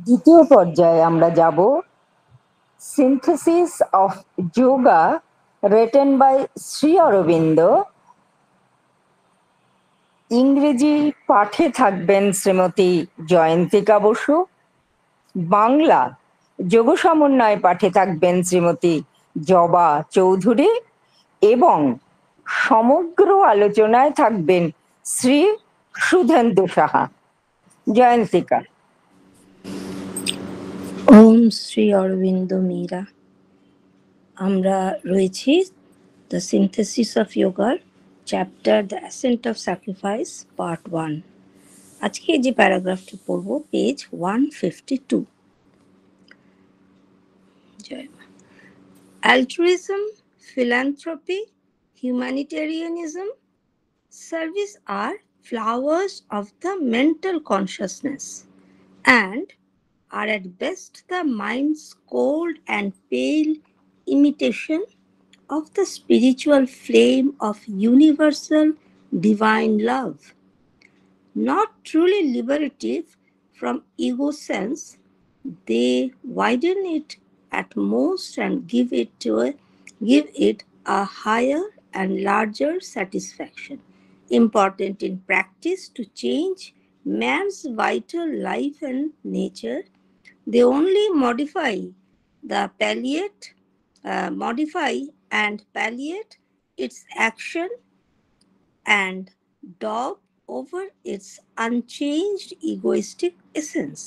দ্বিতীয় পর্যায়ে আমরা যাব synthesis of yoga written by Sri Aurobindo. ইংরেজি পাঠে থাকবেন শ্রীমতী জয়ন্তিকা বসু, বাংলা যোগ সমন্বয় পাঠে থাকবেন শ্রীমতী জবা চৌধুরী এবং সমগ্র আলোচনায় থাকবেন শ্রী সুধেন্দু সাহা। জয়ন্তিকা। ওম শ্রী অরবিন্দ মীরা। আমরা রয়েছি দ্য সিনথেসিস অফ যোগার chapter the accent of sacrifice part 1। আজকে যে প্যারাগ্রাফটি পড়ব page 152। Altruism, philanthropy, humanitarianism, service are flowers of the mental consciousness and are at best the mind's cold and pale imitation of the spiritual flame of universal divine love. Not truly liberative from ego sense, they widen it at most and give it a higher and larger satisfaction, important in practice to change man's vital life and nature. They only modify and palliate its action and daub over its unchanged egoistic essence.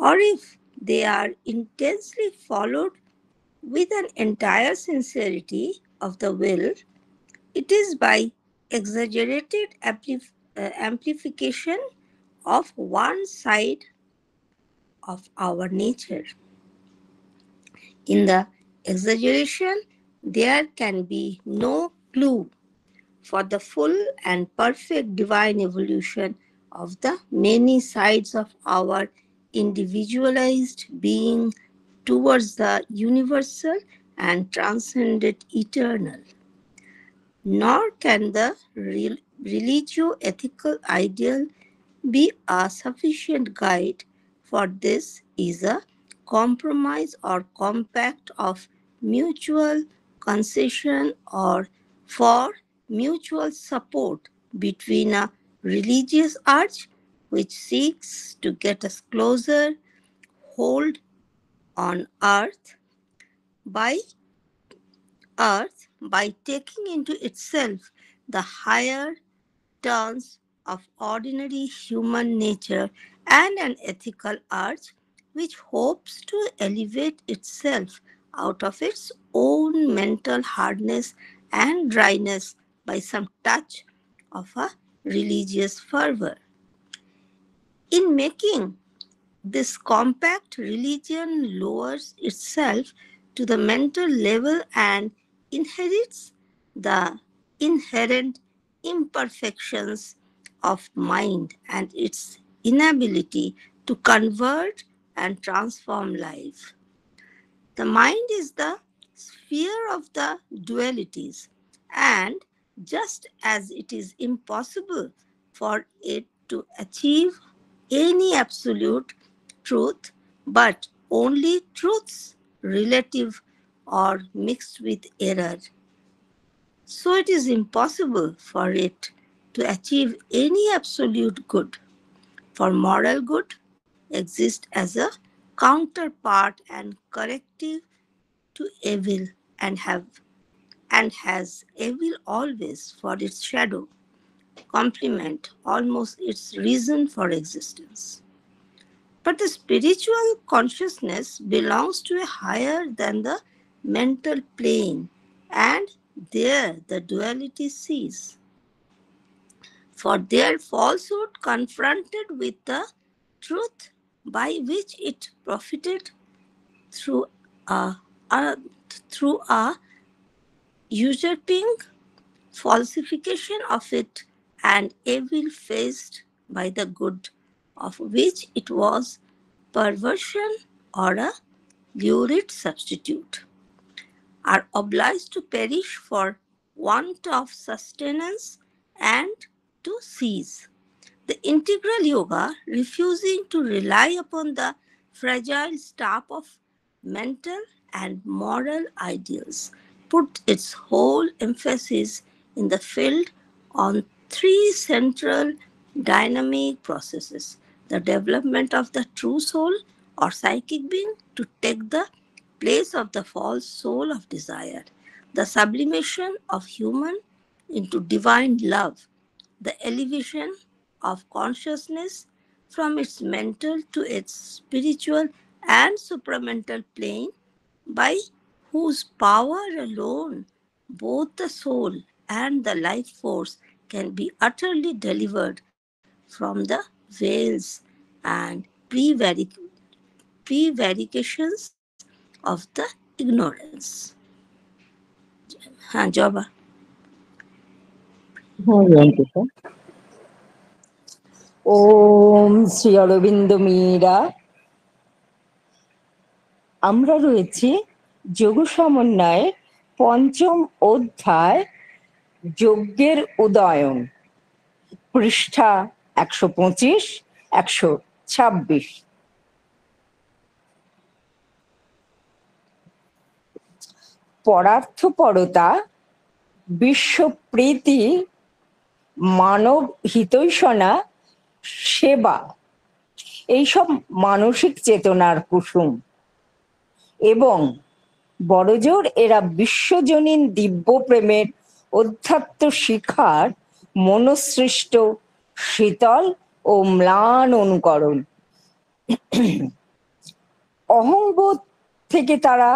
Or if they are intensely followed with an entire sincerity of the will, it is by exaggerated amplification of one side of our nature. In the exaggeration, there can be no clue for the full and perfect divine evolution of the many sides of our individualized being towards the universal and transcendent eternal. Nor can the religio-ethical ideal be a sufficient guide, for this is a compromise or compact of mutual concession or for mutual support between a religious urge which seeks to get us closer hold on by taking into itself the higher turns of ordinary human nature and an ethical urge which hopes to elevate itself out of its own mental hardness and dryness by some touch of a religious fervor. In making this compact, religion lowers itself to the mental level and inherits the inherent imperfections of mind and its inability to convert and transform life. The mind is the sphere of the dualities, and just as it is impossible for it to achieve any absolute truth, but only truths relative or mixed with error, so it is impossible for it to achieve any absolute good. For moral good exists as a counterpart and corrective to evil and has evil always for its shadow, complement almost its reason for existence. But the spiritual consciousness belongs to a higher than the mental plane, and there the duality ceases. For their falsehood confronted with the truth by which it profited through a, a- through a usurping falsification of it and evil faced by the good of which it was perversion or a lurid substitute, are obliged to perish for want of sustenance and to cease. The integral yoga, refusing to rely upon the fragile staff of mental and moral ideals, put its whole emphasis in the field on three central dynamic processes: the development of the true soul or psychic being to take the place of the false soul of desire, the sublimation of human into divine love, the elevation of consciousness from its mental to its spiritual and supramental plane, by whose power alone both the soul and the life force can be utterly delivered from the veils and prevarications of the ignorance. হ্যাঁ জবা হ্যাঁ অঙ্কিতা। ওম শ্রী অরবিন্দ মীরা। আমরা রয়েছি যোগ সমন্বয়ের পঞ্চম অধ্যায় যজ্ঞের উদয়ন, পৃষ্ঠা 125, 126। পরার্থপরতা, বিশ্বপ্রীতি, মানব হিতৈষণা, সেবা, এইসব মানসিক চেতনার কুসুম এবং বড়জোর এরা বিশ্বজনীন দিব্য প্রেমের অধ্যাত্ম শিখার মনসৃষ্ট শীতল ও ম্লান অনুকরণ। অহংবোধ থেকে তারা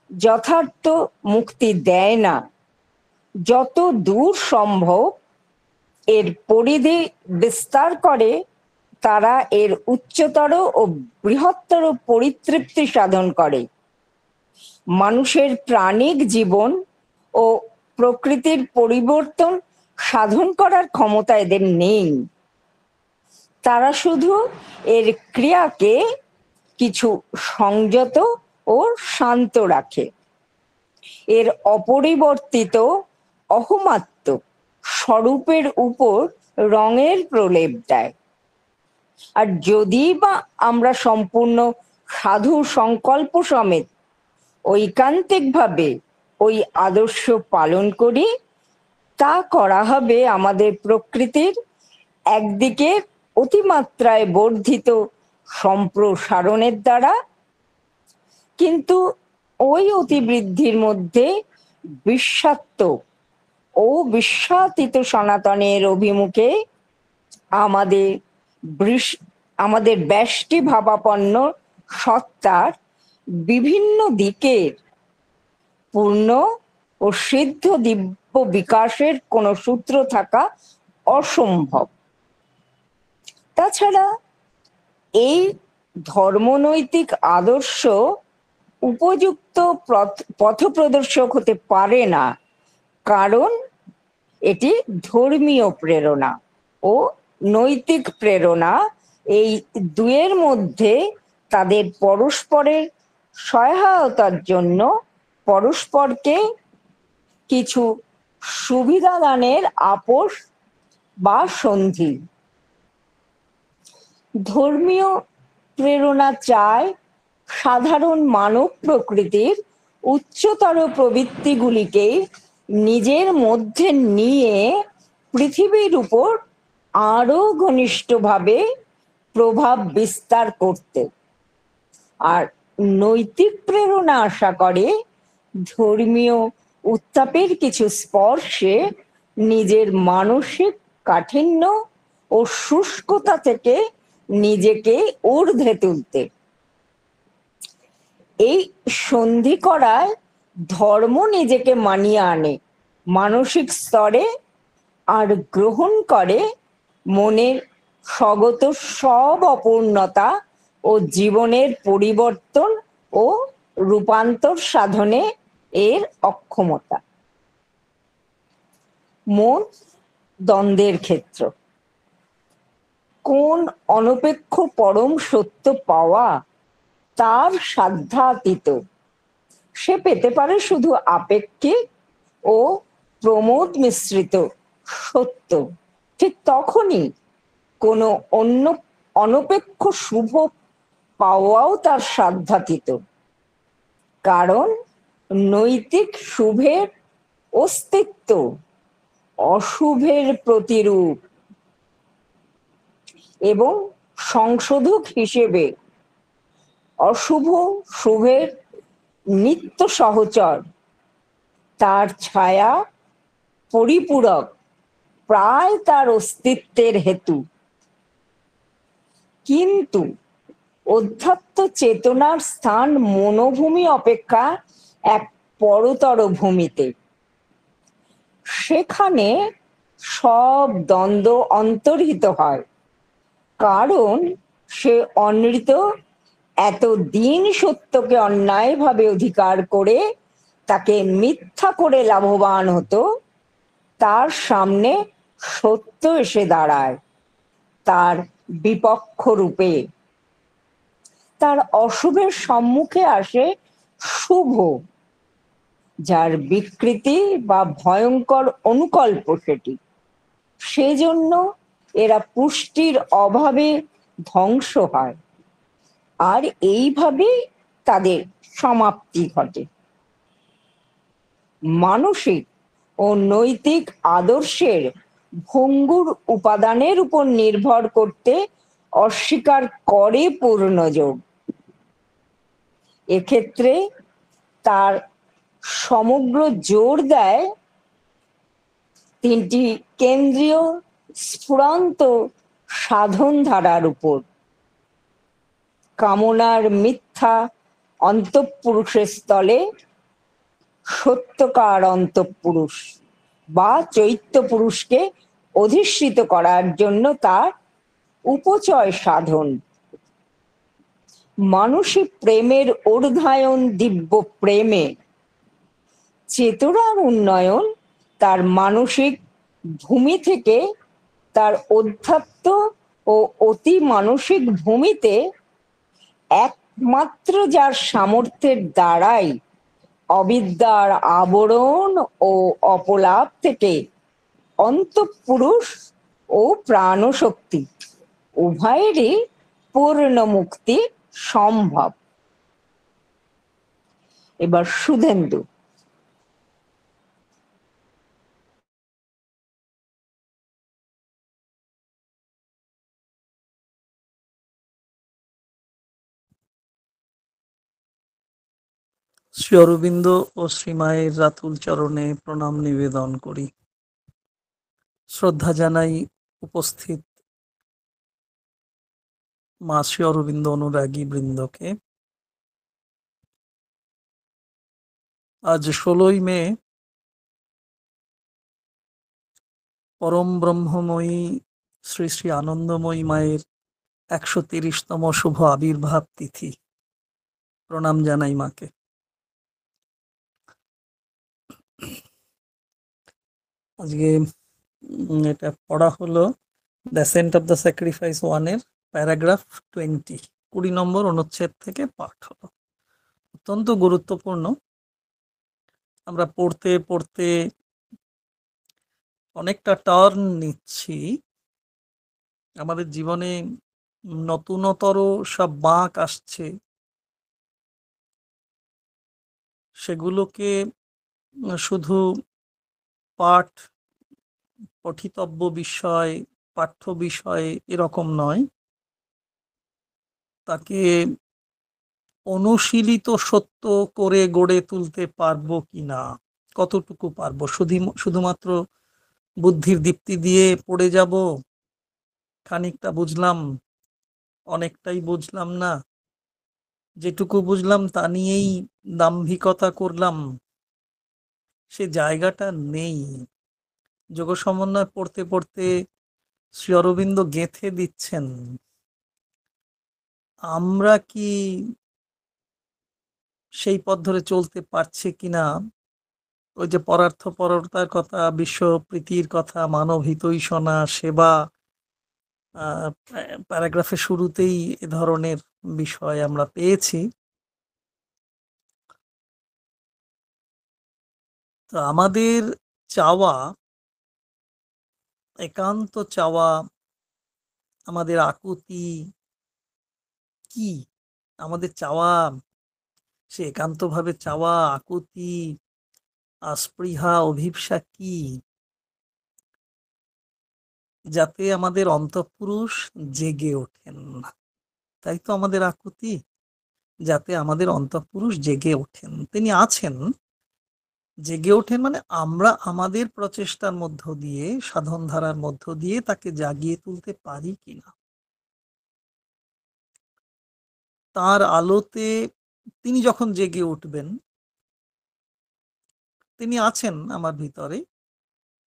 যথার্থ মুক্তি দেয় না। যত দূর সম্ভব এর পরিধি বিস্তার করে তারা এর উচ্চতর ও বৃহত্তর পরিতৃপ্তি সাধন করে। মানুষের প্রাণিক জীবন ও প্রকৃতির পরিবর্তন সাধন করার ক্ষমতা এদের নেই। তারা শুধু এর ক্রিয়াকে কিছু সংযত ও শান্ত রাখে, এর অপরিবর্তিত অহমাত্ম স্বরূপের উপর রঙের প্রলেপ দেয়। আর যদি বা আমরা সম্পূর্ণ সাধু সংকল্প সমেত ঐকান্তিকভাবে ওই আদর্শ পালন করি, তা করা হবে আমাদের প্রকৃতির একদিকে অতিমাত্রায় বর্ধিত সম্প্রসারণের দ্বারা, কিন্তু ওই অতিবৃদ্ধির মধ্যে বিশ্বাত্ম ও বিশ্বাতীত সনাতনের অভিমুখে আমাদের ব্যষ্টি ভাবাপন্ন সত্তার বিভিন্ন দিকের পূর্ণ ও সিদ্ধ দিব্য বিকাশের কোনো সূত্র থাকা অসম্ভব। তাছাড়া এই ধর্মনৈতিক আদর্শ উপযুক্ত পথপ্রদর্শক হতে পারে না, কারণ এটি ধর্মীয় প্রেরণা ও নৈতিক প্রেরণা এই দুয়ের মধ্যে তাদের পরস্পরের সহায়তার জন্য পরস্পরকে কিছু সুবিধা দানের আপোষ বা সন্ধি। ধর্মীয় প্রেরণা চায় সাধারণ মানব প্রকৃতির উচ্চতর প্রবৃত্তিগুলিকে নিজের মধ্যে নিয়ে পৃথিবীর উপর আরো ঘনিষ্ঠভাবে প্রভাব বিস্তার করতে। আর নৈতিক প্রেরণা আশা করে ধর্মীয় উত্তাপের কিছু স্পর্শে নিজের মানসিক কাঠিন্য ও শুষ্কতা থেকে নিজেকে ঊর্ধ্বে তুলতে। এই সন্ধি করায় ধর্ম নিজেকে মানিয়ে আনে মানসিক স্তরে, আর গ্রহণ করে মনের স্বগত সব অপূর্ণতা ও জীবনের পরিবর্তন ও রূপান্তর সাধনে এর অক্ষমতা। মন দ্বন্দ্বের ক্ষেত্র। কোন অনপেক্ষ পরম সত্য পাওয়া তার সাধ্যাতীত। সে পেতে পারে শুধু আপেক্ষিক ও প্রমোদ মিশ্রিত সত্য। ঠিক তখনই কোনো অন্য অনপেক্ষ শুভ পাওয়াও তার সাধ্যাতীত, কারণ নৈতিক শুভের অস্তিত্ব অশুভের প্রতিরূপ এবং সংশোধক হিসেবে অশুভ শুভের নিত্য সহচর, তার ছায়া পরিপূরক, প্রায় তার অস্তিত্বের হেতু। কিন্তু অধ্যাত্ম চেতনার স্থান মনোভূমি অপেক্ষা এক পরতর ভূমিতে। সেখানে সব দ্বন্দ্ব অন্তর্হিত হয়, কারণ সে অনৃত এতদিন সত্যকে অন্যায়ভাবে অধিকার করে তাকে মিথ্যা করে লাভবান হতো, তার সামনে সত্য এসে দাঁড়ায় তার বিপক্ষ রূপে। তার অশুভের সম্মুখে আসে শুভ, যার বিকৃতি বা ভয়ঙ্কর অনুকল্প সেটি। সেজন্য এরা পুষ্টির অভাবে ধ্বংস হয়, আর এইভাবেই তাদের সমাপ্তি ঘটে। মানসিক ও নৈতিক আদর্শের ভঙ্গুর উপাদানের উপর নির্ভর করতে অস্বীকার করে পূর্ণযোগ। এক্ষেত্রে তার সমগ্র জোর দেয় তিনটি কেন্দ্রীয় স্ফুরন্ত সাধন ধারার উপর: কামনার মিথ্যা অন্তঃপুরুষের স্থলে সত্যকার অন্তঃপুরুষ বা চৈত্য পুরুষকে অধিষ্ঠিত করার জন্য তার উপচয় সাধন, মানসিক প্রেমের ঊর্ধ্বায়ন দিব্য প্রেমে, চেতনার উন্নয়ন তার মানসিক ভূমি থেকে তার অধ্যাত্ম ও অতি মানসিক ভূমিতে, একমাত্র যার সামর্থ্যের দ্বারাই অবিদ্যার আবরণ ও অপলাপ থেকে অন্তঃপুরুষ ও প্রাণশক্তি উভয়েরই পূর্ণ মুক্তি সম্ভব। এবার সুধেন্দু। শ্রী অরবিন্দ ও শ্রীমায়ের রাতুল চরণে প্রণাম নিবেদন করি। শ্রদ্ধা জানাই উপস্থিত মা শ্রী অরবিন্দ অনুরাগী বৃন্দকে। আজ 16ই মে পরম ব্রহ্মময়ী শ্রী শ্রী আনন্দময়ী মায়ের 130তম শুভ আবির্ভাব তিথি। প্রণাম জানাই মাকে। আজকে এটা পড়া হলো the scent of the sacrifice 1-এর প্যারাগ্রাফ 20 নম্বর অনুচ্ছেদ থেকে পাঠ হলো। অত্যন্ত গুরুত্বপূর্ণ। আমরা পড়তে পড়তে অনেকটা টার্ন নিচ্ছি। আমাদের জীবনে নতুনতর সব বাঁক আসছে, সেগুলোকে শুধু পাঠ, পঠিতব্য বিষয়, পাঠ্য বিষয় এরকম নয়, তাকে অনুশীলিত সত্য করে গড়ে তুলতে পারবো কিনা, কতটুকু পারবো। শুধুমাত্র বুদ্ধির দীপ্তি দিয়ে পড়ে যাব, খানিকটা বুঝলাম, অনেকটাই বুঝলাম না, যেটুকু বুঝলাম তা নিয়েই দাম্ভিকতা করলাম, সে জায়গাটা নেই। যোগ সমন্বয় পড়তে পড়তে শ্রী অরবিন্দ গেঁথে দিচ্ছেন, আমরা কি সেই পথ ধরে চলতে পারছি কিনা। ওই যে পরার্থপরতার কথা, বিশ্ব প্রীতির কথা, মানব হিতৈষণা, সেবা, প্যারাগ্রাফের শুরুতেই এ ধরনের বিষয় আমরা পেয়েছি। তো আমাদের চাওয়া, একান্ত চাওয়া, আমাদের আকুতি কি? আমাদের চাওয়া, সে একান্তভাবে চাওয়া, আকুতি, স্পৃহা, অভিপ্সা কি? যাতে আমাদের অন্তঃপুরুষ জেগে ওঠেন, তাই তো আমাদের আকুতি, যাতে আমাদের অন্তঃপুরুষ জেগে ওঠেন। তিনি আছেন, জেগে ওঠেন মানে আমরা আমাদের প্রচেষ্টার মধ্য দিয়ে, সাধন ধারার মধ্য দিয়ে তাকে জাগিয়ে তুলতে পারি কিনা। তার আলোতে তিনি যখন জেগে উঠবেন, তিনি আছেন আমার ভিতরে,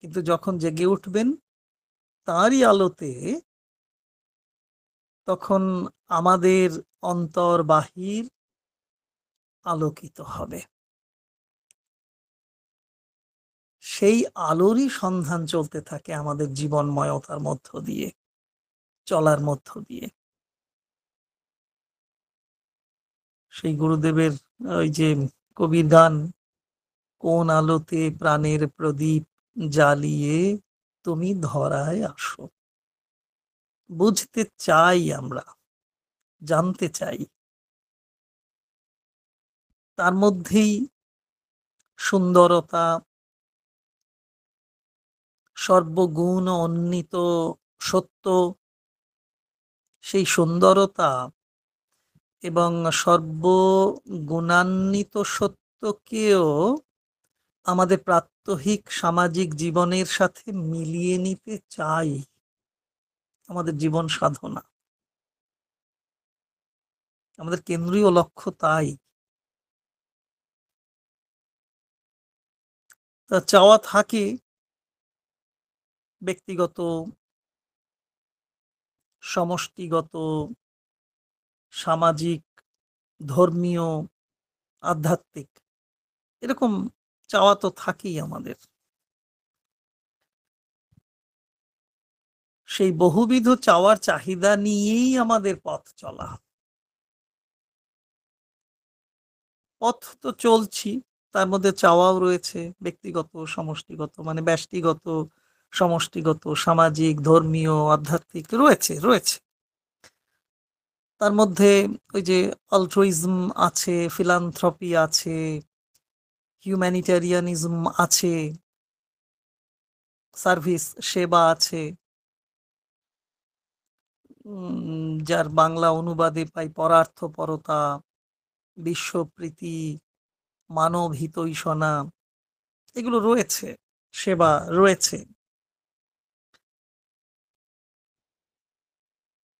কিন্তু যখন জেগে উঠবেন তারই আলোতে, তখন আমাদের অন্তর বাহির আলোকিত হবে। সেই আলোরই সন্ধান চলতে থাকে আমাদের জীবনময়তার মধ্য দিয়ে, চলার মধ্য দিয়ে। সেই গুরুদেবের ওই যে কবির গান, কোন আলোতে প্রাণের প্রদীপ জ্বালিয়ে তুমি ধরায় আসো। বুঝতে চাই, আমরা জানতে চাই, তার মধ্যেই সুন্দরতা, সর্বগুণ অন্বিত সত্য, সেই সুন্দরতা এবং সর্বগুণান্বিত সত্যকেও আমাদের প্রাত্যহিক সামাজিক জীবনের সাথে মিলিয়ে নিতে চাই। আমাদের জীবন সাধনা, আমাদের কেন্দ্রীয় লক্ষ্য তাই। তা চাওয়া থাকে ব্যক্তিগত, সমষ্টিগত, সামাজিক, ধর্মীয়, আধ্যাত্মিক, এরকম চাওয়া তো থাকেই আমাদের। সেই বহুবিধ চাওয়ার চাহিদা নিয়েই আমাদের পথ চলা। পথ তো চলছি, তার মধ্যে চাওয়াও রয়েছে, ব্যক্তিগত, সমষ্টিগত, মানে ব্যষ্টিগত, সমষ্টিগত, সামাজিক, ধর্মীয়, আধ্যাত্মিক রয়েছে রয়েছে। তার মধ্যে ওই যে অল্ট্রুইজম আছে, ফিলান্থ্রপি আছে, হিউম্যানিটেরিয়ানিজম আছে, সার্ভিস, সেবা আছে, যার বাংলা অনুবাদে পাই পরার্থপরতা, বিশ্বপ্রীতি, মানব হিতৈষণা, এগুলো রয়েছে, সেবা রয়েছে।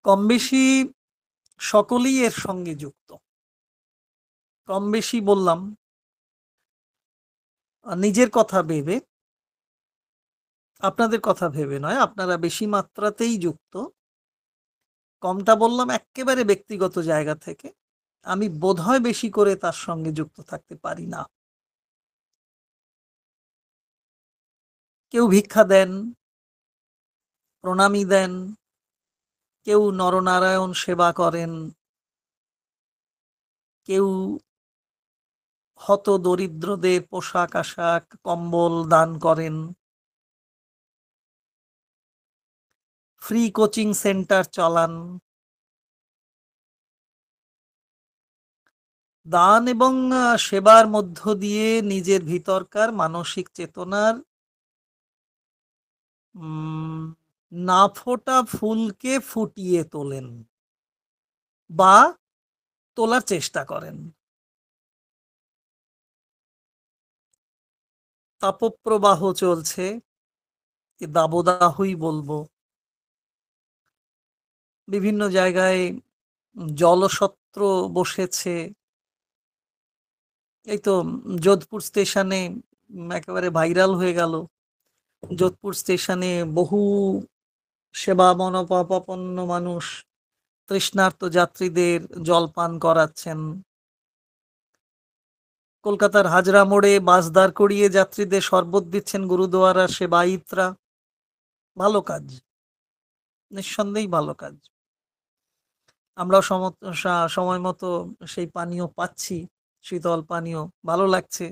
কম বেশি সকলেই এর সঙ্গে যুক্ত। কম বেশি বললাম নিজের কথা ভেবে, আপনাদের কথা ভেবে নয়, আপনারা বেশি মাত্রাতেই যুক্ত। কমটা বললাম একেবারে ব্যক্তিগত জায়গা থেকে, আমি বোধহয় বেশি করে তার সঙ্গে যুক্ত থাকতে পারি না। কেউ ভিক্ষা দেন, প্রণামী দেন, কেউ নরনারায়ণ সেবা করেন, কেউ হত দরিদ্রদের পোশাক আশাক কম্বল দান করেন, ফ্রি কোচিং সেন্টার চালান। দান এবং সেবার মধ্য দিয়ে নিজের ভিতরকার মানসিক চেতনার না ফোটা ফুলকে ফুটিয়ে তোলেন বা তোলার চেষ্টা করেন। তাপপ্রবাহ চলছে, দাবদাহই বলবো। বিভিন্ন জায়গায় জলসত্র বসেছে। এই তো যোধপুর স্টেশনে একেবারে ভাইরাল হয়ে গেল। যোধপুর স্টেশনে বহু সেবা মনোভাবাপন্ন মানুষ তৃষ্ণার্ত যাত্রীদের জলপান করাচ্ছেন। কলকাতার হাজরা মোড়ে বাস দাঁড় করিয়ে যাত্রীদের শরবত দিচ্ছেন গুরুদুয়ারা সেবায়িতরা। ভালো কাজ, নিঃসন্দেহেই ভালো কাজ। আমরাও সময় মতো সেই পানীয় পাচ্ছি, শীতল পানীয়, ভালো লাগছে।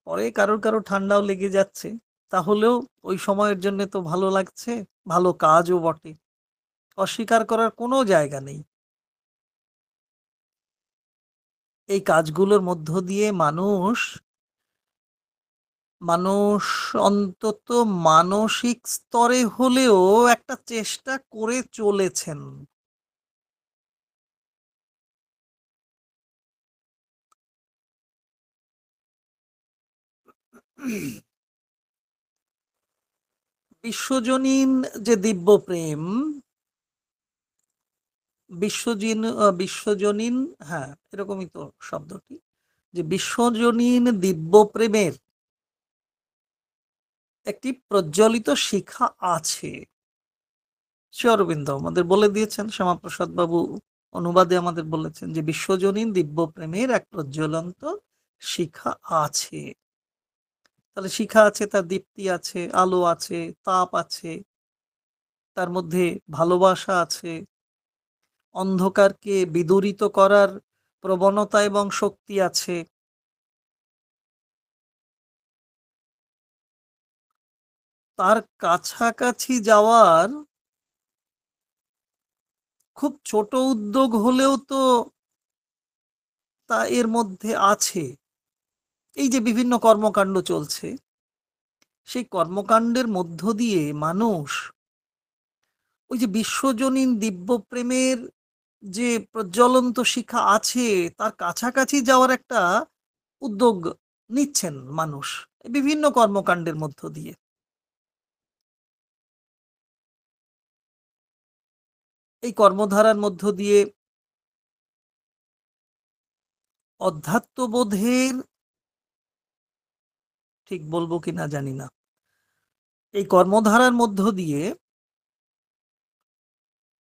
পরে কারোর ঠান্ডাও লেগে যাচ্ছে, তাহলেও ওই সময়ের জন্য তো ভালো লাগছে, ভালো কাজও বটে, অস্বীকার করার কোনো জায়গা নেই। এই কাজগুলোর মধ্য দিয়ে মানুষ অন্তত মানসিক স্তরে হলেও একটা চেষ্টা করে চলেছেন। বিশ্বজনীন যে দিব্য প্রেম, বিশ্বজনীন, হ্যাঁ এরকমই তো শব্দটি, যে বিশ্বজনীন দিব্য প্রেমের একটি প্রজ্বলিত শিখা আছে। শ্রী অরবিন্দ আমাদের বলে দিয়েছেন, শ্যামাপ্রসাদ বাবু অনুবাদে আমাদের বলেছেন যে বিশ্বজনীন দিব্য প্রেমের এক প্রজ্বলন্ত শিখা আছে। তাহলে শিখা আছে, তার দীপ্তি আছে, আলো আছে, তাপ আছে, তার মধ্যে ভালোবাসা আছে, অন্ধকারকে বিদূরিত করার প্রবণতা এবং শক্তি আছে। তার কাছাকাছি যাওয়ার খুব ছোট উদ্যোগ হলেও তো তা এর মধ্যে আছে। এই যে বিভিন্ন কর্মকাণ্ড চলছে, সেই কর্মকাণ্ডের মধ্য দিয়ে মানুষ ওই যে বিশ্বজনীন দিব্য প্রেমের যে প্রজ্বলন্ত শিখা আছে তার কাছাকাছি যাওয়ার একটা উদ্যোগ নিচ্ছেন মানুষ বিভিন্ন কর্মকাণ্ডের মধ্য দিয়ে। এই কর্মধারার মধ্য দিয়ে অধ্যাত্মবোধের, ঠিক বলবো কিনা জানি না, এই কর্মধারার মধ্য দিয়ে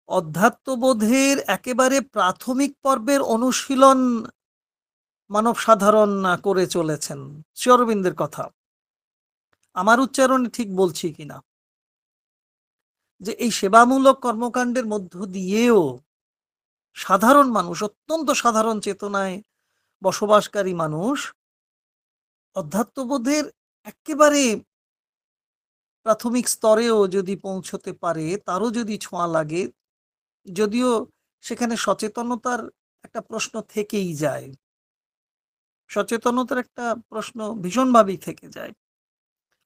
অধ্যাত্মবোধের একেবারে প্রাথমিক পর্বের অনুশীলন মানব সাধারণ করে চলেছেন। শ্রী অরবিন্দের কথা আমার উচ্চারণে ঠিক বলছি কিনা, যে এই সেবামূলক কর্মকাণ্ডের মধ্য দিয়েও সাধারণ মানুষ, অত্যন্ত সাধারণ চেতনায় বসবাসকারী মানুষ অধ্যাত্মবোধের একেবারে প্রাথমিক স্তরেও যদি পৌঁছতে পারে, তারও যদি ছোঁয়া লাগে, যদিও সেখানে সচেতনতার একটা প্রশ্ন থেকেই যায়, সচেতনতার একটা প্রশ্ন ভীষণভাবেই থেকে যায়।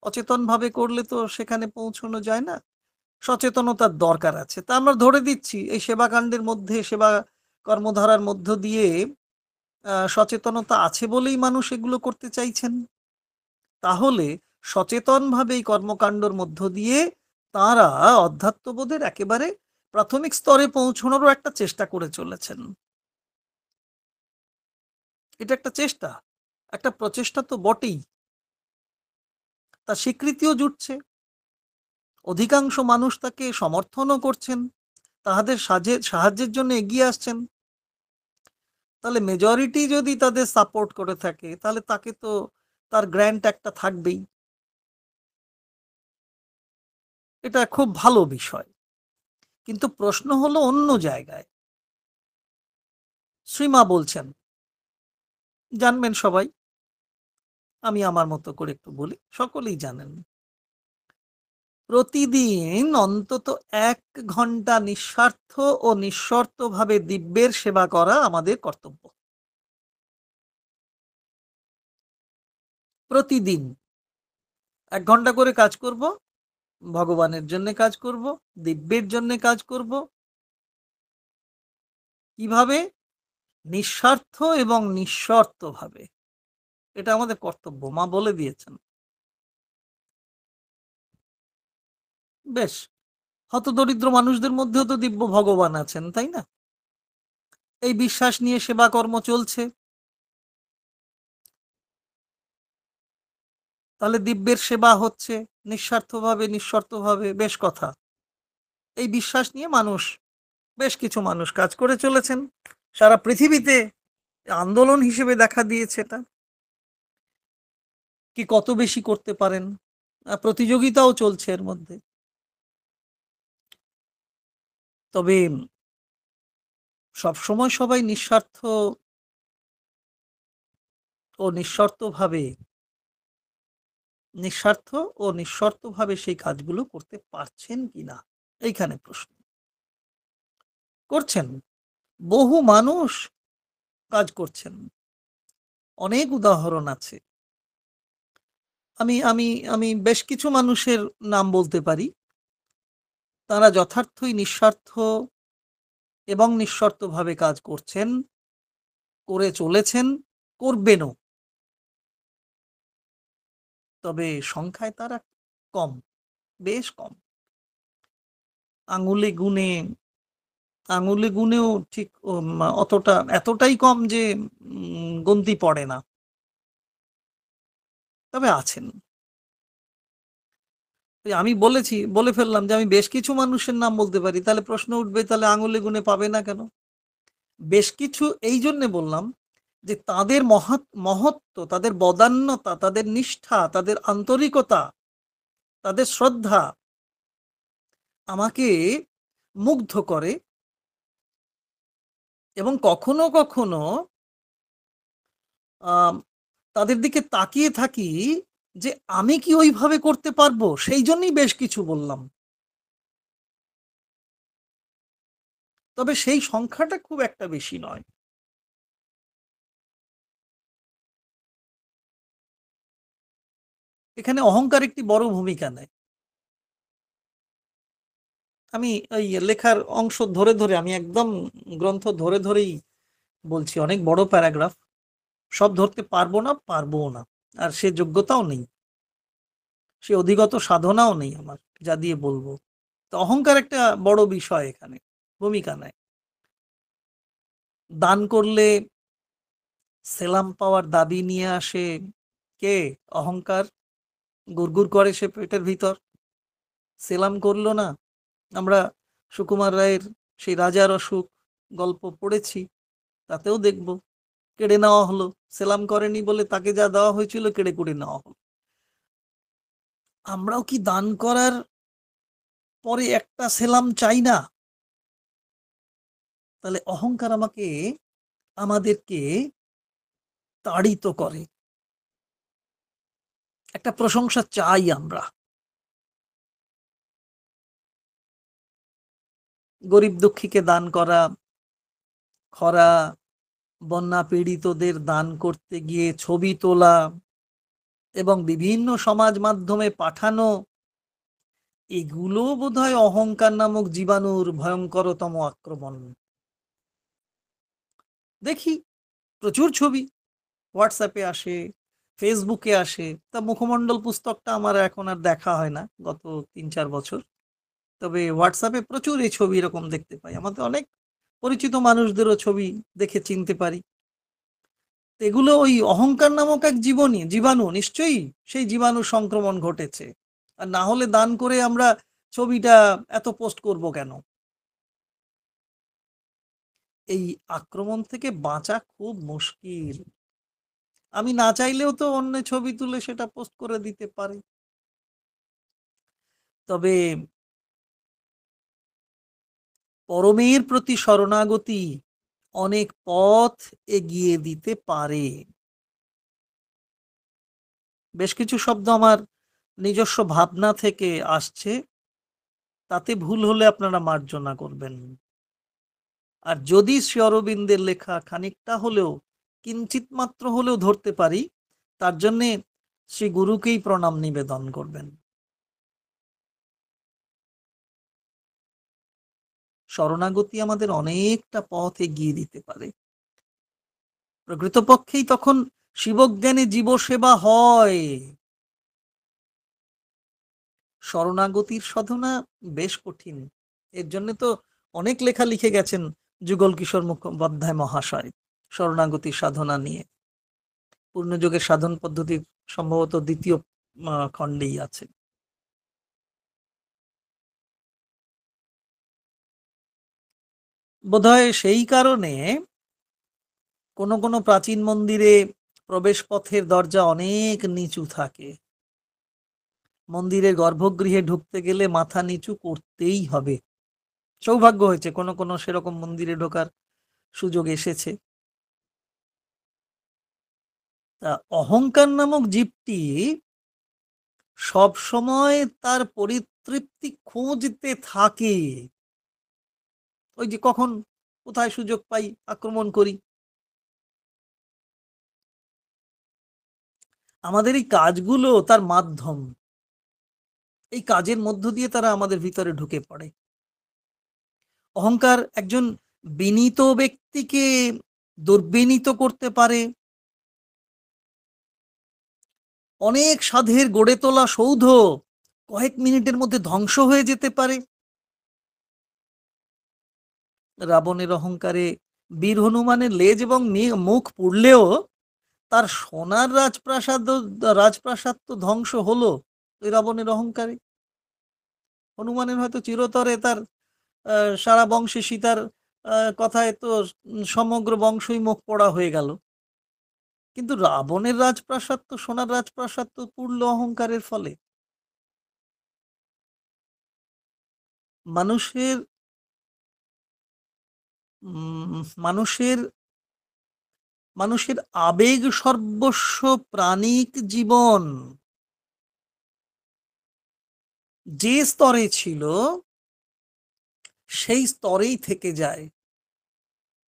অচেতনভাবে করলে তো সেখানে পৌঁছানো যায় না, সচেতনতার দরকার আছে। তা আমরা ধরে দিচ্ছি এই সেবাকাণ্ডের মধ্যে, সেবা কর্মধারার মধ্য দিয়ে সচেতনতা আছে বলেই মানুষ এগুলো করতে চাইছেন। তাহলে সচেতনভাবে এই কর্মকাণ্ডের মধ্য দিয়ে তাঁরা অধ্যাত্মবোধের একেবারে প্রাথমিক স্তরে পৌঁছানোরও একটা চেষ্টা করে চলেছেন। এটা একটা চেষ্টা, একটা প্রচেষ্টা তো বটেই, তার স্বীকৃতিও জুটছে, অধিকাংশ মানুষ তাকে সমর্থনও করছেন, তাহাদের সাহায্যের জন্য এগিয়ে আসছেন। তাহলে মেজরিটি যদি তাদের সাপোর্ট করে থাকে, তাহলে তাকে তো তার গ্র্যান্ট একটা থাকবেই। এটা খুব ভালো বিষয়, কিন্তু প্রশ্ন হলো অন্য জায়গায়। শ্রীমা বলছেন, জানবেন সবাই, আমি আমার মতো করে একটু বলি, সকলেই জানেন, প্রতিদিন অন্তত 1 ঘন্টা নিঃস্বার্থ ও নিঃশর্তভাবে দিব্যের সেবা করা আমাদের কর্তব্য। প্রতিদিন 1 ঘন্টা করে কাজ করব, ভগবানের জন্য কাজ করব, দিব্যের জন্য কাজ করব। কিভাবে? নিঃস্বার্থ এবং নিঃশর্তভাবে। এটা আমাদের কর্তব্য, মা বলে দিয়েছেন। বেশ, হতদরিদ্র মানুষদের মধ্যেও তো দিব্য ভগবান আছেন, তাই না? এই বিশ্বাস নিয়ে সেবা কর্ম চলছে। তাহলে দিব্যের সেবা হচ্ছে নিঃস্বার্থভাবে, নিঃশর্তভাবে, বেশ কথা। এই বিশ্বাস নিয়ে বেশ কিছু মানুষ কাজ করে চলেছেন। সারা পৃথিবীতে আন্দোলন হিসেবে দেখা দিয়েছে এটা। কি কত বেশি করতে পারেন, প্রতিযোগিতাও চলছে এর মধ্যে। তবে সবসময় সবাই নিঃস্বার্থ ও নিঃশর্তভাবে সেই কাজগুলো করতে পারছেন কিনা, এইখানে প্রশ্ন। করছেন, বহু মানুষ কাজ করছেন, অনেক উদাহরণ আছে। আমি আমি আমি বেশ কিছু মানুষের নাম বলতে পারি, তারা যথার্থই নিঃস্বার্থ এবং নিঃশর্তভাবে কাজ করছেন, করে চলেছেন, করবেনও। তবে সংখ্যায় তারা কম, বেশ কম। আঙুলে গুনে আঙুলে গুনেও ঠিক এতটাই কম যে গুনতি পড়ে না। তবে আছেন। আমি বলে ফেললাম যে আমি বেশ কিছু মানুষের নাম বলতে পারি। তাহলে প্রশ্ন উঠবে, তাহলে আঙুলে গুনে পাবে না কেন? বেশ কিছু এই জন্যে বললাম যে তাদের মহত্ব, তাদের বদান্যতা, তাদের নিষ্ঠা, তাদের আন্তরিকতা, তাদের শ্রদ্ধা আমাকে মুগ্ধ করে, এবং কখনো কখনো আম তাদের দিকে তাকিয়ে থাকি যে আমি কি ওইভাবে করতে পারবো? সেই জন্যই বেশ কিছু বললাম। তবে সেই সংখ্যাটা খুব একটা বেশি নয়। এখানে অহংকার একটি বড় ভূমিকা নেয়। আমি ওই লেখার অংশ ধরে আমি একদম গ্রন্থ ধরেই বলছি। অনেক বড় প্যারাগ্রাফ। সব ধরতে পারবো না, পারবোও না। আর সে যোগ্যতাও নেই। সে অধিগত সাধনাও নেই আমার, যা দিয়ে বলবো। তো অহংকার একটা বড় বিষয় এখানে, ভূমিকা নেয়। দান করলে সেলাম পাওয়ার দাবি নিয়ে আসে কে? অহংকার। গুড়গুড় করে সে পেটের ভিতর। সেলাম করলো না। আমরা সুকুমার রায়ের সেই রাজার অসুখ গল্প পড়েছি, তাতেও দেখব কেড়ে নেওয়া হলো। সেলাম করেনি বলে তাকে যা দেওয়া হয়েছিল কেড়ে কুড়ে নেওয়া হলো। আমরাও কি দান করার পরে একটা সেলাম চাই না? তাহলে অহংকার আমাদেরকে তাড়িত করে। একটা প্রশংসা চাই আমরা। গরিব দুঃখীকে দান করা, খরা বন্যা পীড়িতদের দান করতে গিয়ে ছবি তোলা এবং বিভিন্ন সমাজ মাধ্যমে পাঠানো, এগুলো বোধহয় অহংকার নামক জীবাণুর ভয়ঙ্করতম আক্রমণ। দেখি প্রচুর ছবি হোয়াটসঅ্যাপে আসে, ফেসবুকে আসে। তা মুখমণ্ডল পুস্তকটা আমার এখন আর দেখা হয় না গত ৩-৪ বছর। তবে হোয়াটসঅ্যাপে প্রচুর এই ছবি এরকম দেখতে পাই। আমাদের অনেক পরিচিত মানুষদেরও ছবি দেখে চিনতে পারি। এগুলো ওই অহংকার নামক এক জীবাণু, নিশ্চয়ই সেই জীবাণু সংক্রমণ ঘটেছে। আর না হলে দান করে আমরা ছবিটা এত পোস্ট করব কেন? এই আক্রমণ থেকে বাঁচা খুব মুশকিল। আমি না চাইলেও তো অন্য ছবি তুলে সেটা পোস্ট করে দিতে পারি। তবে পরমের প্রতি শরণাগতি অনেক পথ এগিয়ে দিতে পারে। বেশ কিছু শব্দ আমার নিজস্ব ভাবনা থেকে আসছে, তাতে ভুল হলে আপনারা মার্জনা করবেন। আর যদি শ্রী অরবিন্দের লেখা খানিকটা হলেও, কিঞ্চিত মাত্র হলেও ধরতে পারি, তার জন্যে শ্রী গুরুকেই প্রণাম নিবেদন করবেন। শরণাগতি আমাদের অনেকটা পথ এগিয়ে দিতে পারে। প্রকৃতপক্ষেই তখন শিবজ্ঞানে জীবসেবা হয়। শরণাগতির সাধনা বেশ কঠিন। এর জন্য তো অনেক লেখা লিখে গেছেন যুগল কিশোর মুখোপাধ্যায় মহাশয় শরণাগতির সাধনা নিয়ে। পূর্ণযোগের সাধন পদ্ধতির সম্ভবত ২য় খণ্ডেই আছে। বোধহয় সেই কারণে কোনো প্রাচীন মন্দিরে প্রবেশ পথের দরজা অনেক নিচু থাকে। মন্দিরের গর্ভগৃহে ঢুকতে গেলে মাথা নিচু করতেই হবে। সৌভাগ্য হয়েছে কোনো সেরকম মন্দিরে ঢোকার সুযোগ এসেছে। তা অহংকার নামক জীবটি সব সময় তার পরিতৃপ্তি খুঁজতে থাকে। ওই যে কখন কোথায় সুযোগ পাই আক্রমণ করি। আমাদের এই কাজগুলো তার মাধ্যম, এই কাজের মধ্য দিয়ে তারা আমাদের ভিতরে ঢুকে পড়ে। অহংকার একজন বিনীত ব্যক্তিকে দুর্বিনীত করতে পারে, অনেক সাধের গড়ে তোলা সৌধ কয়েক মিনিটের মধ্যে ধ্বংস হয়ে যেতে পারে। রাবণের অহংকারে বীর হনুমানের লেজ এবং মুখ পুড়লেও তার সোনার রাজপ্রাসাদ তো ধ্বংস হলো ওই রাবণের অহংকারে। হনুমানের হয়তো চিরতরে তার সারা বংশে সীতার কথায় তো সমগ্র বংশই মুখ পোড়া হয়ে গেল, কিন্তু রাবণের রাজপ্রাসাদ তো, সোনার রাজপ্রাসাদ তো পুড়ল অহংকারের ফলে। মানুষের মানুষের মানুষের আবেগ সর্বস্ব প্রাণিক জীবন যে স্তরে ছিল সেই স্তরেই থেকে যায়।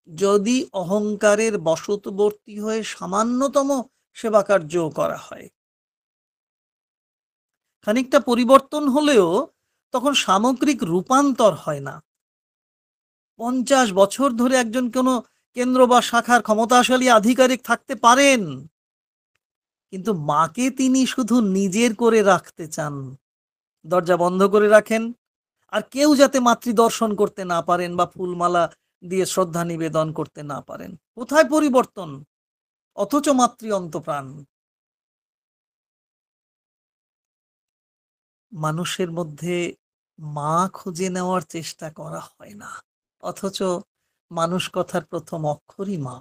যদি অহংকারের বশবর্তী হয়ে সামান্যতম সেবা কার্য করা হয়, খানিকটা পরিবর্তন হলেও তখন সামগ্রিক রূপান্তর হয় না। 50 বছর ধরে একজন কোনো কেন্দ্র বা শাখার ক্ষমতাশালী আধিকারিক থাকতে পারেন, কিন্তু মাকে তিনি শুধু নিজের করে রাখতে চান, দরজা বন্ধ করে রাখেন, আর কেউ যাতে মাতৃ দর্শন করতে না পারেন বা ফুলমালা দিয়ে শ্রদ্ধা নিবেদন করতে না পারেন। কোথায় পরিবর্তন, অথচ মাতৃ অন্তপ্রাণ। মানুষের মধ্যে মা খুঁজে নেওয়ার চেষ্টা করা হয় না, অথচ মানুষ কথার প্রথম অক্ষরই মা।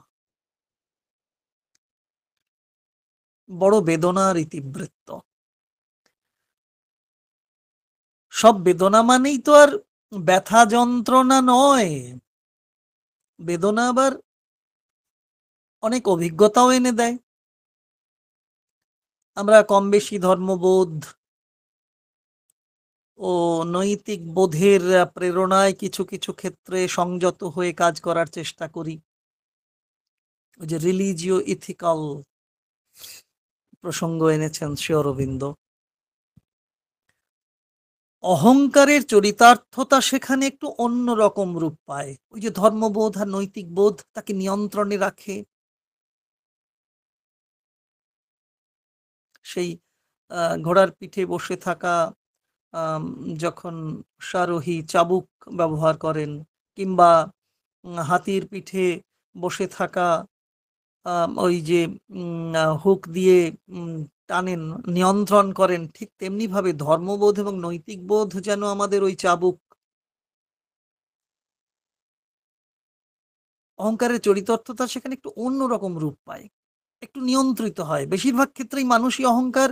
বড় বেদনার ইতিবৃত্ত। সব বেদনা মানেই তো আর ব্যথা যন্ত্রণা নয়, বেদনা আবার অনেক অভিজ্ঞতাও এনে দেয়। আমরা কম বেশি ধর্মবোধ ও নৈতিক বোধের প্রেরণায় কিছু কিছু ক্ষেত্রে সংযত হয়ে কাজ করার চেষ্টা করি। ওই যে রিলিজিও ইথিক্যাল প্রসঙ্গ এনেছেন শ্রী অরবিন্দ। অহংকারের চরিতার্থতা সেখানে একটু অন্যরকম রূপ পায়। ওই যে ধর্মবোধ আর নৈতিক বোধ তাকে নিয়ন্ত্রণে রাখে। সেই ঘোড়ার পিঠে বসে থাকা যখন সারোহী চাবুক ব্যবহার করেন, কিংবা হাতির পিঠে বসে থাকা ওই যে হুক দিয়ে টানেন, নিয়ন্ত্রণ করেন, ঠিক তেমনি ভাবে ধর্মবোধ এবং নৈতিক বোধ যেন আমাদের ওই চাবুক। অহংকারের চরিতার্থতা সেখানে একটু অন্যরকম রূপ পায়, একটু নিয়ন্ত্রিত হয়। বেশিরভাগ ক্ষেত্রেই মানুষই অহংকার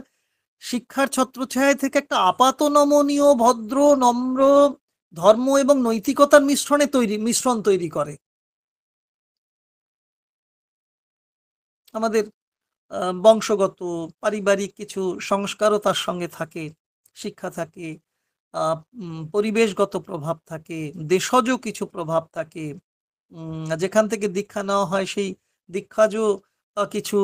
শিক্ষার ছত্রছায়া থেকে একটা আপাত নমনীয় ভদ্র নম্র ধর্ম এবং নৈতিকতার মিশ্রণ তৈরি করে। আমাদের বংশগত পারিবারিক কিছু সংস্কারও তার সঙ্গে থাকে, শিক্ষা থাকে, পরিবেশগত প্রভাব থাকে, দেশজ কিছু প্রভাব থাকে। যেখান থেকে দীক্ষা নেওয়া হয় সেই দীক্ষাজ কিছু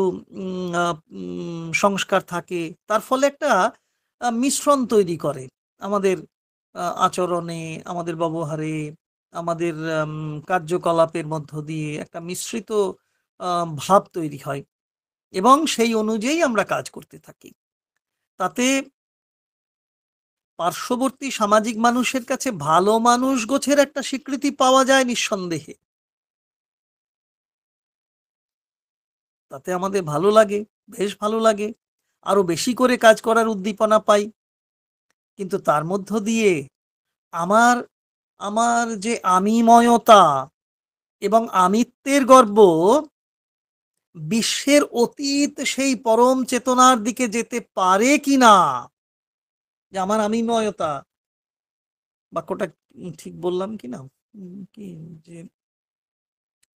সংস্কার থাকে। তার ফলে একটা মিশ্রণ তৈরি করে আমাদের আচরণে, আমাদের ব্যবহারে, আমাদের কার্যকলাপের মধ্য দিয়ে একটা মিশ্রিত ভাব তৈরি হয় এবং সেই অনুযায়ী আমরা কাজ করতে থাকি। তাতে পার্শ্ববর্তী সামাজিক মানুষের কাছে ভালো মানুষ গোছের একটা স্বীকৃতি পাওয়া যায় নিঃসন্দেহে। তাতে আমাদের ভালো লাগে, বেশ ভালো লাগে, আরো বেশি করে কাজ করার উদ্দীপনা পাই। কিন্তু তার মধ্য দিয়ে আমার আমার যে আমিময়তা এবং আমিত্বের গর্ব বিশ্বের অতীত সেই পরম চেতনার দিকে যেতে পারে কিনা, যে আমার আমিময়তা, বাক্যটা ঠিক বললাম কিনা, কি যে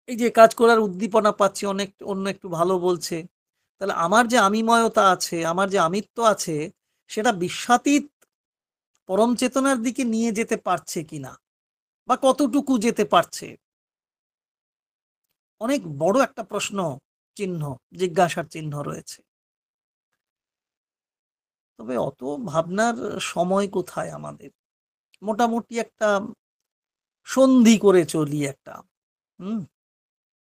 এই যে কাজ করার উদ্দীপনা পাচ্ছি, অন্য একটু ভালো বলছে, তাহলে আমার যে আমিময়তা আছে, আমার যে আমিত্ব আছে, সেটা বিশ্বাতীত পরম চেতনার দিকে নিয়ে যেতে পারছে কিনা বা কতটুকু যেতে পারছে। অনেক বড় একটা প্রশ্ন চিহ্ন, জিজ্ঞাসার চিহ্ন রয়েছে। তবে অত ভাবনার সময় কোথায় আমাদের? মোটামুটি একটা সন্ধি করে চলি একটা।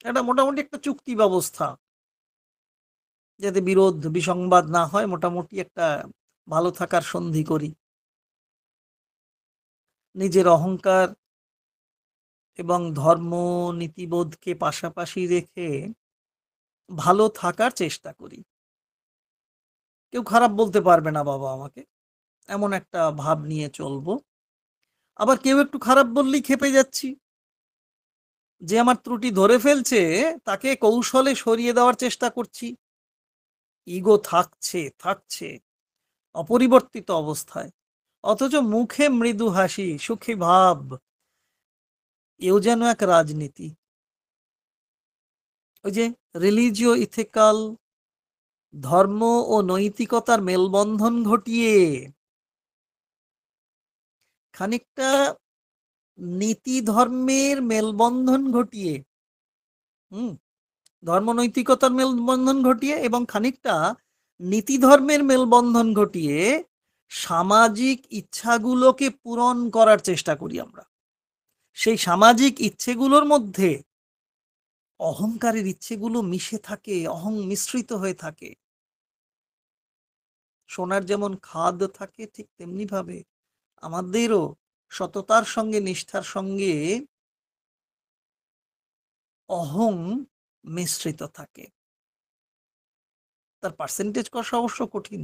এটা মোটামুটি একটা চুক্তি ব্যবস্থা, যাতে বিরোধ বিসংবাদ না হয়, মোটামুটি একটা ভালো থাকার সন্ধি করি। নিজের অহংকার এবং ধর্ম নীতিবোধকে পাশাপাশি রেখে ভালো থাকার চেষ্টা করি। কেউ খারাপ বলতে পারবে না বাবা আমাকে, এমন একটা ভাব নিয়ে চলবো। আবার কেউ একটু খারাপ বললেই ক্ষেপে যাচ্ছি। যে আমার ত্রুটি ধরে ফেলছে তাকে কৌশলে সরিয়ে দেওয়ার চেষ্টা করছি। ইগো থাকছে থাকছে অপরিবর্তিত অবস্থায়, অথচ মুখে মৃদু হাসি, সুখী ভাব। এও যেন এক রাজনীতি। ওই যে রিলিজিও ইথিক্যাল, ধর্ম ও নৈতিকতার মেলবন্ধন ঘটিয়ে খানিকটা নীতি ধর্মের মেলবন্ধন ঘটিয়ে, ধর্ম নৈতিকতার মেলবন্ধন ঘটিয়ে এবং খানিকটা নীতি ধর্মের মেলবন্ধন ঘটিয়ে সামাজিক ইচ্ছাগুলোকে পূরণ করার চেষ্টা করি আমরা। সেই সামাজিক ইচ্ছেগুলোর মধ্যে অহংকারের ইচ্ছেগুলো মিশে থাকে, মিশ্রিত হয়ে থাকে। সোনার যেমন খাদ থাকে, ঠিক তেমনি ভাবে আমাদেরও সততার সঙ্গে নিষ্ঠার সঙ্গে অহং মিশ্রিত থাকে। তার পার্সেন্টেজ কষা অবশ্য কঠিন।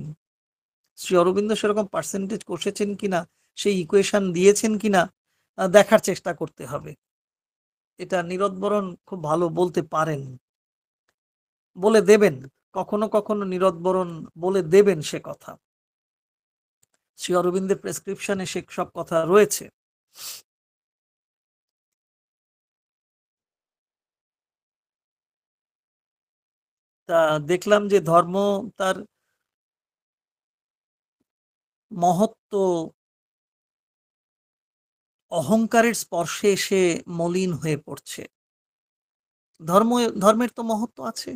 শ্রী অরবিন্দ সেরকম পার্সেন্টেজ কষেছেন কিনা, সেই ইকুয়েশন দিয়েছেন কিনা, দেখার চেষ্টা করতে হবে। এটা নীরদ বরণ খুব ভালো বলতে পারেন, বলে দেবেন, কখনো কখনো নীরদ বরণ বলে দেবেন সে কথা। শ্রী অরবিন্দের প্রেসক্রিপশনে সে সব কথা রয়েছে। তা দেখলাম যে ধর্ম তার মহত্ব অহংকারের স্পর্শে এসে মলিন হয়ে পড়ছে। ধর্মের তো মহত্ব আছে,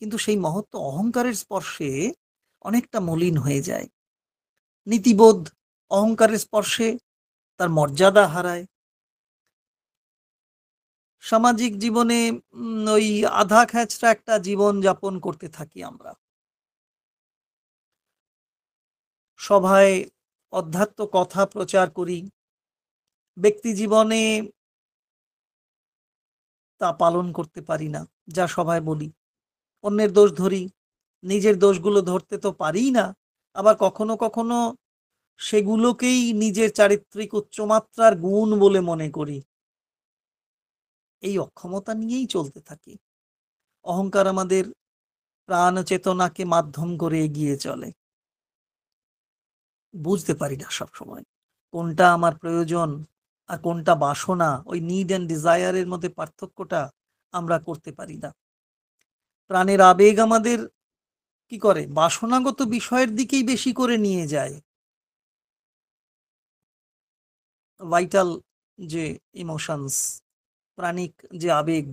কিন্তু সেই মহত্ব অহংকারের স্পর্শে অনেকটা মলিন হয়ে যায়। নীতিবোধ অহংকারের স্পর্শে তার মর্যাদা হারায়। সামাজিক জীবনে ওই আধা খ্যাচরা একটা জীবন যাপন করতে থাকি আমরা। সভায় অধ্যাত্ম কথা প্রচার করি, ব্যক্তি জীবনে তা পালন করতে পারি না, যা সভায় বলি। অন্যের দোষ ধরি, নিজের দোষগুলো ধরতে তো পারি না। আবার কখনো কখনো সেগুলোকেই নিজের চারিত্রিক উচ্চমাত্রার গুণ বলে মনে করি। এই অক্ষমতা নিয়েই চলতে থাকি। অহংকার আমাদের প্রাণ চেতনাকে মাধ্যম করে এগিয়ে চলে। বুঝতে পারি না সবসময় কোনটা আমার প্রয়োজন আর কোনটা বাসনা। ওই নিড অ্যান্ড ডিজায়ারের মধ্যে পার্থক্যটা আমরা করতে পারি না। প্রাণের আবেগ আমাদের কি করে, বাসনাগত বিষয়ের দিকেই বেশি করে নিয়ে যায়। ভাইটাল যে ইমোশনস, প্রাণিক যে আবেগ,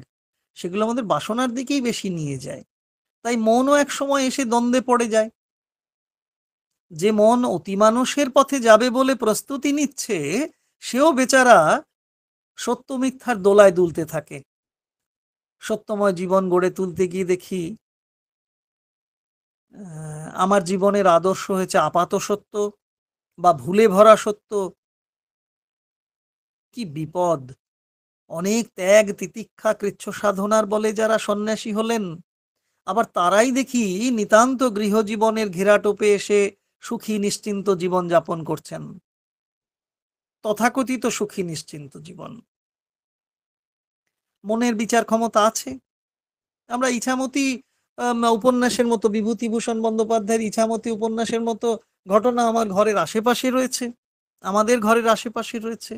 সেগুলো আমাদের বাসনার দিকেই বেশি নিয়ে যায়। তাই মনও এক সময় এসে দ্বন্দ্বে পড়ে যায়। যে মন অতিমানুষের পথে যাবে বলে প্রস্তুতি নিচ্ছে, সেও বেচারা সত্য মিথ্যার দোলায় দুলতে থাকে। সত্যময় জীবন গড়ে তুলতে গিয়ে দেখি আমার জীবনের আদর্শ হয়েছে আপাত সত্য বা ভুলে ভরা সত্য। কি বিপদ! অনেক ত্যাগ তিতিক্ষা কৃচ্ছ সাধনার বলে যারা সন্ন্যাসী হলেন, আবার তারাই দেখি নিতান্ত গৃহজীবনের ঘেরাটোপে এসে সুখী নিশ্চিন্ত জীবন যাপন করছেন। তথাকথিত সুখী নিশ্চিন্ত জীবন। মনের বিচার ক্ষমতা আছে। আমরা ইছামতি উপন্যাসের মতো, বিভূতিভূষণ বন্দ্যোপাধ্যায়ের ইছামতি উপন্যাসের মতো ঘটনা আমার ঘরের আশেপাশে রয়েছে, আমাদের ঘরের আশেপাশে রয়েছে।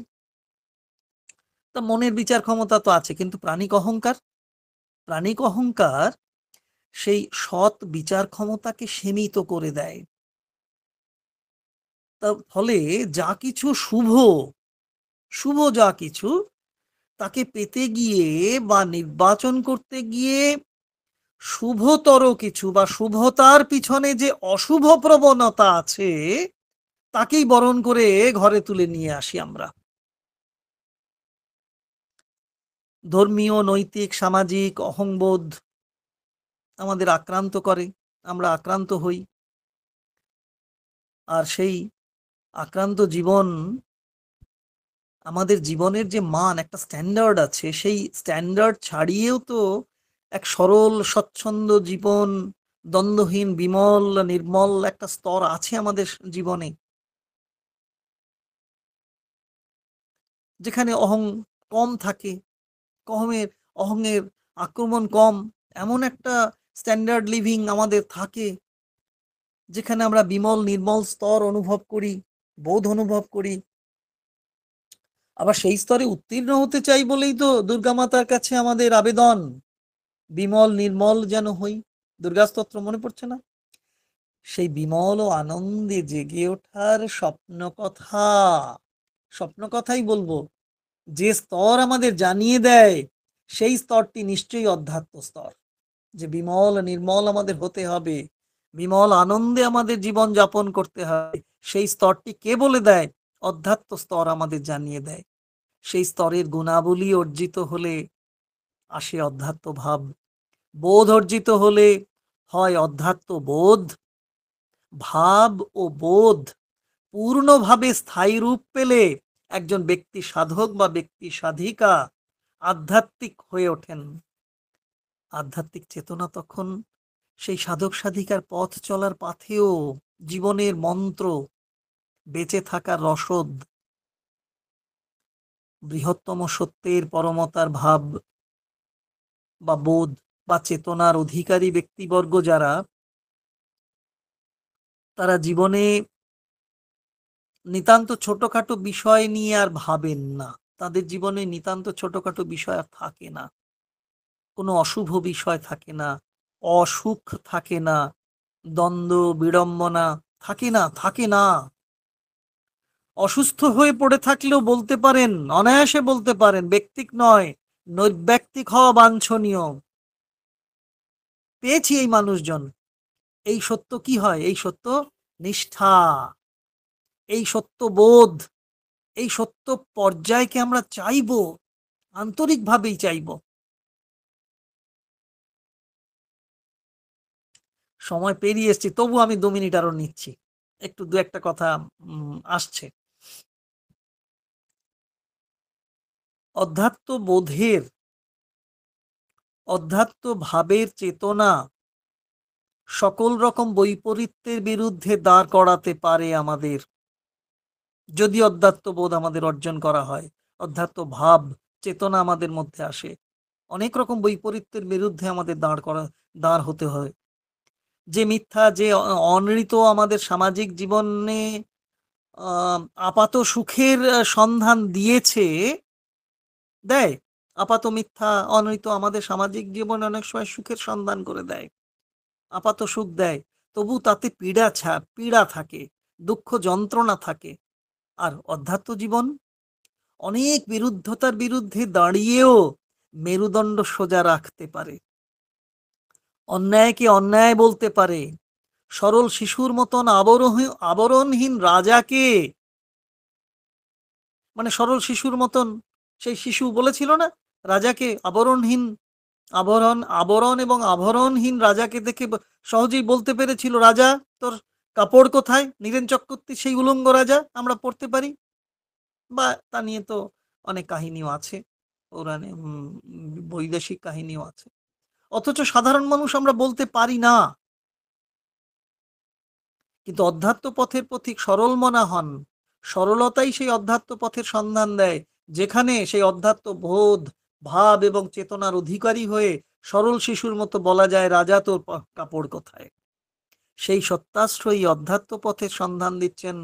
তা মনের বিচার ক্ষমতা তো আছে, কিন্তু প্রাণিক অহংকার সেই সৎ বিচার ক্ষমতাকে সীমিত করে দেয়। তার ফলে যা কিছু শুভ যা কিছু, তাকে পেতে গিয়ে বা নির্বাচন করতে গিয়ে শুভতর কিছু বা শুভতার পিছনে যে অশুভ প্রবণতা আছে তাকেই বরণ করে ঘরে তুলে নিয়ে আসি আমরা। ধর্মীয়, নৈতিক, সামাজিক অহংবোধ আমাদের আক্রান্ত করে, আমরা আক্রান্ত হই। আর সেই আক্রান্ত জীবন, আমাদের জীবনের যে মান, একটা স্ট্যান্ডার্ড আছে, সেই স্ট্যান্ডার্ড ছাড়িয়েও তো এক সরল স্বচ্ছন্দ জীবন, দ্বন্দ্বহীন, বিমল, নির্মল একটা স্তর আছে আমাদের জীবনে, যেখানে অহং কম থাকে, অহংয়ের আক্রমণ কম, এমন একটা স্ট্যান্ডার্ড লিভিং আমাদের থাকে, যেখানে আমরা বিমল নির্মল স্তর অনুভব করি, বোধ অনুভব করি। আবার সেই স্তরে উত্তীর্ণ হতে চাই বলেই তো দুর্গা মাতার কাছে আমাদের আবেদন, বিমল নির্মল যেন হই। দুর্গাস্তোত্র মনে পড়ছে না? সেই বিমল ও আনন্দে জেগে ওঠার স্বপ্ন কথাই বলবো, যে স্তর আমাদের জানিয়ে দেয়, সেই স্তরটি নিশ্চয়ই অধ্যাত্ম স্তর, যে বিমল নির্মল আমাদের হতে হবে, বিমল আনন্দে আমাদের জীবন যাপন করতে হবে। সেই স্তরটি কে বলে দেয়? অধ্যাত্ম স্তর আমাদের জানিয়ে দেয়। সেই স্তরের গুণাবলী অর্জিত হলে আসে অধ্যাত্ম ভাব, বোধ অর্জিত হলে হয় অধ্যাত্ম বোধ। ভাব ও বোধ পূর্ণভাবে স্থায়ী রূপ পেলে একজন ব্যক্তি সাধক বা ব্যক্তি সাধিকা আধ্যাত্মিক হয়ে ওঠেন। আধ্যাত্মিক চেতনা তখন সেই সাধক সাধিকার পথ চলার পাথেও জীবনের মন্ত্র, বেঁচে থাকার রসদ, বৃহত্তম সত্যের পরমতার ভাব বা বোধ বা চেতনার অধিকারী ব্যক্তিবর্গ যারা, তারা জীবনে নিতান্ত ছোটখাটো বিষয় নিয়ে আর ভাবেন না। তাদের জীবনে নিতান্ত ছোটখাটো বিষয় আর থাকে না, কোনো অশুভ বিষয় থাকে না, অসুখ থাকে না, দ্বন্দ্ব বিড়ম্বনা থাকে না। অসুস্থ হয়ে পড়ে থাকলেও বলতে পারেন, অনায়াসে বলতে পারেন, ব্যক্তিক নয় নৈর্ব্যক্তিক হওয়া বাঞ্ছনীয়। পেয়েছি এই মানুষজন। এই সত্য কি হয়? এই সত্য নিষ্ঠা, এই সত্য বোধ, এই সত্য পর্যায়কে আমরা চাইব, আন্তরিকভাবেই চাইব। সময় পেরিয়ে এসছি, তবু আমি 2 মিনিট আরো নিচ্ছি, একটু দু একটা কথা আসছে। অধ্যাত্ম বোধের, অধ্যাত্ম ভাবের চেতনা সকল রকম বৈপরীত্যের বিরুদ্ধে দাঁড় করাতে পারে আমাদের, যদি অধ্যাত্ম বোধ আমাদের অর্জন করা হয়, অধ্যাত্ম ভাব চেতনা আমাদের মধ্যে আসে। অনেক রকম বৈপরীত্যের বিরুদ্ধে আমাদের দাঁড় হতে হয়। যে মিথ্যা, যে অনৃত আমাদের সামাজিক জীবনে আপাত সুখের সন্ধান দেয়, আপাত মিথ্যা অনৃত আমাদের সামাজিক জীবনে অনেক সময় সুখের সন্ধান করে দেয়, আপাত সুখ দেয়, তবু তাতে পীড়া থাকে, দুঃখ যন্ত্রণা থাকে। আর অধ্যাত্ম জীবন অনেক বিরুদ্ধতার বিরুদ্ধে দাঁড়িয়েও মেরুদণ্ড সোজা রাখতে পারে, অন্যায়কে অন্যায় বলতে পারে। সরল শিশুর মতন আবরণহীন রাজাকে, মানে সরল শিশুর মতন, সেই শিশু বলেছিল না, রাজাকে আবরণ এবং আভরণহীন রাজাকে দেখে সহজেই বলতে পেরেছিল, রাজা তোর কাপড় কোথায়? নীরেন চক্রবর্তী সেই উলঙ্গ রাজা আমরা পড়তে পারি, বা তা নিয়ে তো অনেক কাহিনীও আছে, পৌরাণে বৈদেশিক কাহিনীও আছে। অথচ সাধারণ মানুষ আমরা বলতে পারি না। কিন্তু অধ্যাত্ম পথের পথিক সরল মনা হন, সরলতাই সেই অধ্যাত্ম পথের সন্ধান দেয়, যেখানে সেই অধ্যাত্ম বোধ, ভাব এবং চেতনার অধিকারী হয়ে সরল শিশুর মতো বলা যায়, রাজা তোর কাপড় কোথায়? সেই সত্যাশ্রয়ী অধ্যাত্ম পথের সন্ধান দিচ্ছেন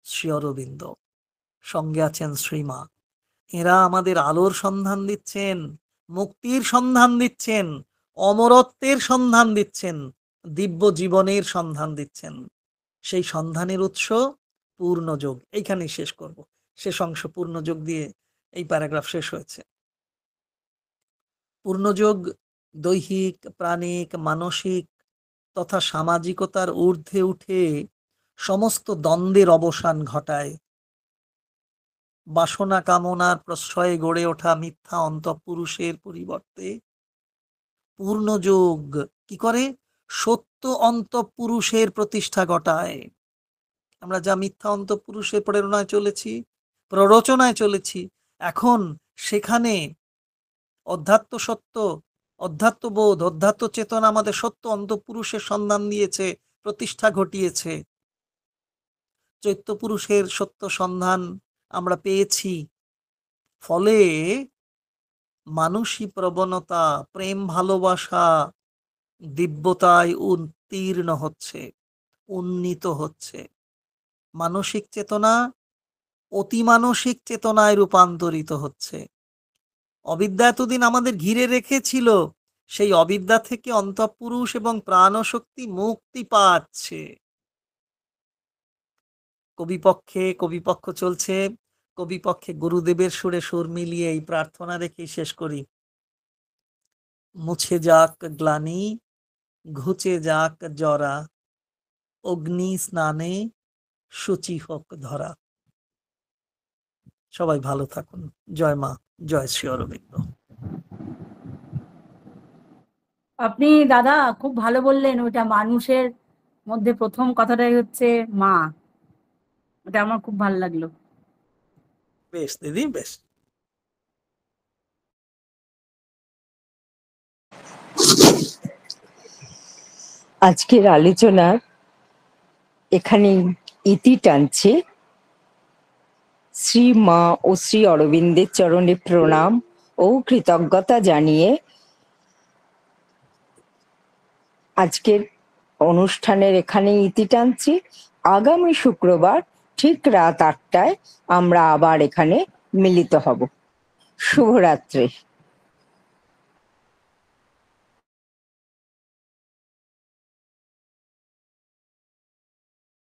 শ্রী অরবিন্দ, সঙ্গে আছেন শ্রীমা। এরা আমাদের আলোর সন্ধান দিচ্ছেন, মুক্তির সন্ধান দিচ্ছেন, অমরত্বের সন্ধান দিচ্ছেন, দিব্য জীবনের সন্ধান দিচ্ছেন। সেই সন্ধানের উৎস পূর্ণযোগ। এইখানেই শেষ করব, শেষ অংশ পূর্ণযোগ দিয়ে এই প্যারাগ্রাফ শেষ হয়েছে। পূর্ণযোগ দৈহিক, প্রাণিক, মানসিক তথা সামাজিকতার ঊর্ধ্বে উঠে সমস্ত দ্বন্দ্বের অবসান ঘটায়। বাসনা কামনার প্রশ্রয়ে গড়ে ওঠা মিথ্যা অন্তঃপুরুষের পরিবর্তে পূর্ণযোগ কি করে? সত্য অন্তঃপুরুষের প্রতিষ্ঠা ঘটায়। আমরা যা মিথ্যা অন্তঃপুরুষের প্রেরণায় চলেছি, প্ররোচনায় চলেছি, এখন সেখানে অধ্যাত্ম সত্য, অধ্যাত্মবোধ, অধ্যাত্ম চেতনা আমাদের সত্য অন্তঃপুরুষের সন্ধান দিয়েছে, প্রতিষ্ঠা ঘটিয়েছে। চৈত্য পুরুষের সত্য সন্ধান আমরা পেয়েছি। ফলে মানসী প্রবণতা, প্রেম ভালোবাসা দিব্যতায় উত্তীর্ণ হচ্ছে, উন্নীত হচ্ছে। মানসিক চেতনা অতিমানসিক চেতনায় রূপান্তরিত হচ্ছে। অবিদ্যা এতদিন আমাদের ঘিরে রেখেছিল, সেই অবিদ্যা থেকে অন্তঃপুরুষ এবং প্রাণশক্তি মুক্তি পাচ্ছে। কবিপক্ষ চলছে। কবিপক্ষে গুরুদেবের সুরে সুর মিলিয়ে এই প্রার্থনা রেখে শেষ করি। মুছে যাক গ্লানি, ঘুচে যাক জরা, অগ্নি স্নানে শুচি হোক ধরা। সবাই ভালো থাকুন। জয় মা, জয় শ্রী অরবিন্দ। আপনি দাদা খুব ভালো বললেন। ওইটা মানুষের মধ্যে প্রথম কথাটাই হচ্ছে মা। ওটা আমার খুব ভালো লাগলো। বেশ দিদি, বেশ। আজকের আলোচনার এখানে ইতি টানছি। শ্রী মা ও শ্রী অরবিন্দের চরণে প্রণাম ও কৃতজ্ঞতা জানিয়ে আজকের অনুষ্ঠানের এখানে ইতি টানছি। আগামী শুক্রবার ঠিক রাত 8টায় আমরা আবার এখানে মিলিত হব। শুভরাত্রি।